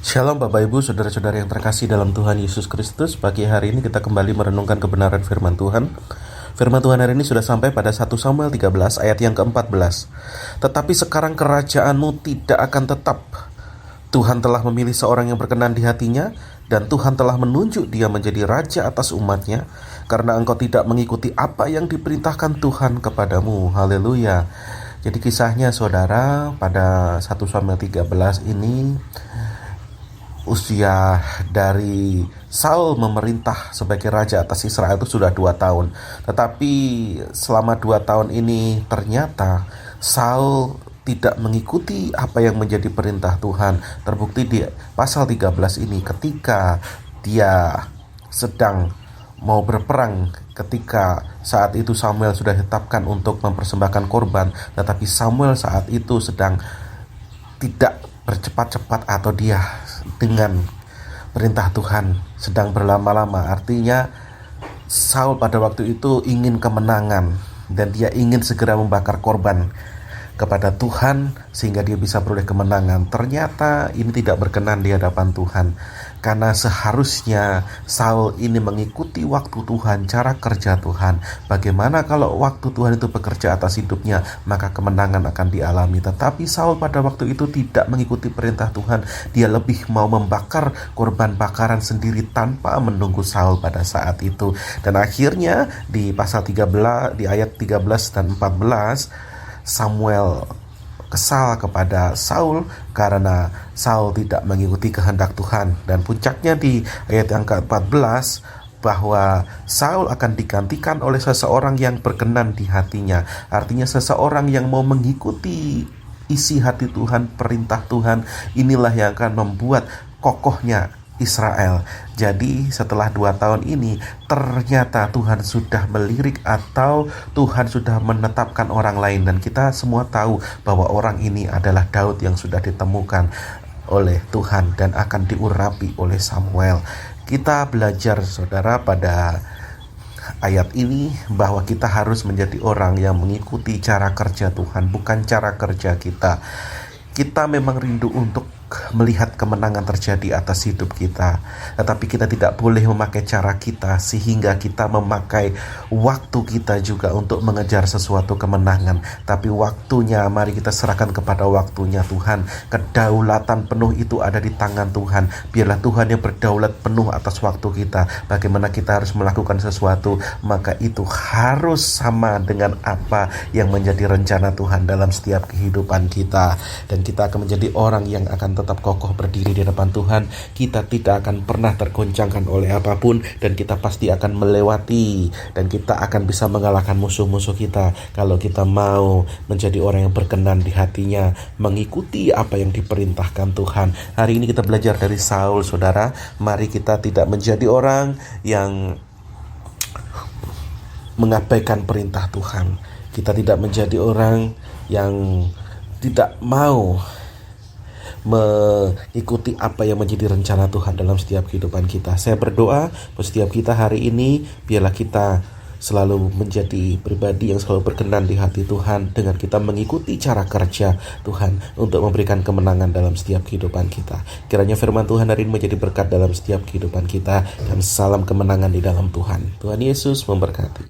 Shalom Bapak Ibu, Saudara-saudara yang terkasih dalam Tuhan Yesus Kristus. Pagi hari ini kita kembali merenungkan kebenaran firman Tuhan. Firman Tuhan hari ini sudah sampai pada 1 Samuel 13 ayat yang ke-14. Tetapi sekarang kerajaanmu tidak akan tetap. Tuhan telah memilih seorang yang berkenan di hatinya, dan Tuhan telah menunjuk dia menjadi raja atas umatnya, karena engkau tidak mengikuti apa yang diperintahkan Tuhan kepadamu. Haleluya. Jadi kisahnya saudara, pada 1 Samuel 13 ini usia dari Saul memerintah sebagai raja atas Israel itu sudah 2 tahun. Tetapi selama 2 tahun ini ternyata Saul tidak mengikuti apa yang menjadi perintah Tuhan. Terbukti di pasal 13 ini ketika dia sedang mau berperang, ketika saat itu Samuel sudah ditetapkan untuk mempersembahkan korban, tetapi Samuel saat itu sedang tidak bercepat-cepat, atau dia dengan perintah Tuhan sedang berlama-lama. Artinya Saul pada waktu itu ingin kemenangan, dan dia ingin segera membakar korban kepada Tuhan sehingga dia bisa beroleh kemenangan. Ternyata ini tidak berkenan di hadapan Tuhan, karena seharusnya Saul ini mengikuti waktu Tuhan, cara kerja Tuhan. Bagaimana kalau waktu Tuhan itu bekerja atas hidupnya, maka kemenangan akan dialami. Tetapi Saul pada waktu itu tidak mengikuti perintah Tuhan. Dia lebih mau membakar korban bakaran sendiri tanpa menunggu Saul pada saat itu. Dan akhirnya di pasal 13, di ayat 13 dan 14, Samuel kesal kepada Saul karena Saul tidak mengikuti kehendak Tuhan. Dan puncaknya di ayat yang ke-14, bahwa Saul akan digantikan oleh seseorang yang berkenan di hatinya. Artinya seseorang yang mau mengikuti isi hati Tuhan, perintah Tuhan. Inilah yang akan membuat kokohnya Israel. Jadi setelah 2 tahun ini ternyata Tuhan sudah melirik, atau Tuhan sudah menetapkan orang lain. Dan kita semua tahu bahwa orang ini adalah Daud yang sudah ditemukan oleh Tuhan dan akan diurapi oleh Samuel. Kita belajar saudara pada ayat ini bahwa kita harus menjadi orang yang mengikuti cara kerja Tuhan, bukan cara kerja kita. Kita memang rindu untuk melihat kemenangan terjadi atas hidup kita, tetapi kita tidak boleh memakai cara kita sehingga kita memakai waktu kita juga untuk mengejar sesuatu kemenangan. Tapi waktunya, mari kita serahkan kepada waktunya Tuhan. Kedaulatan penuh itu ada di tangan Tuhan. Biarlah Tuhan yang berdaulat penuh atas waktu kita. Bagaimana kita harus melakukan sesuatu, maka itu harus sama dengan apa yang menjadi rencana Tuhan dalam setiap kehidupan kita. Dan kita akan menjadi orang yang akan tetap kokoh berdiri di depan Tuhan. Kita tidak akan pernah tergoncangkan oleh apapun, dan kita pasti akan melewati, dan kita akan bisa mengalahkan musuh-musuh kita kalau kita mau menjadi orang yang berkenan di hatinya, mengikuti apa yang diperintahkan Tuhan. Hari ini kita belajar dari Saul, saudara. Mari kita tidak menjadi orang yang mengabaikan perintah Tuhan. Kita tidak menjadi orang yang tidak mau mengikuti apa yang menjadi rencana Tuhan dalam setiap kehidupan kita. Saya berdoa buat setiap kita hari ini, biarlah kita selalu menjadi pribadi yang selalu berkenan di hati Tuhan, dengan kita mengikuti cara kerja Tuhan untuk memberikan kemenangan dalam setiap kehidupan kita. Kiranya firman Tuhan hari ini menjadi berkat dalam setiap kehidupan kita, dan salam kemenangan di dalam Tuhan. Tuhan Yesus memberkati.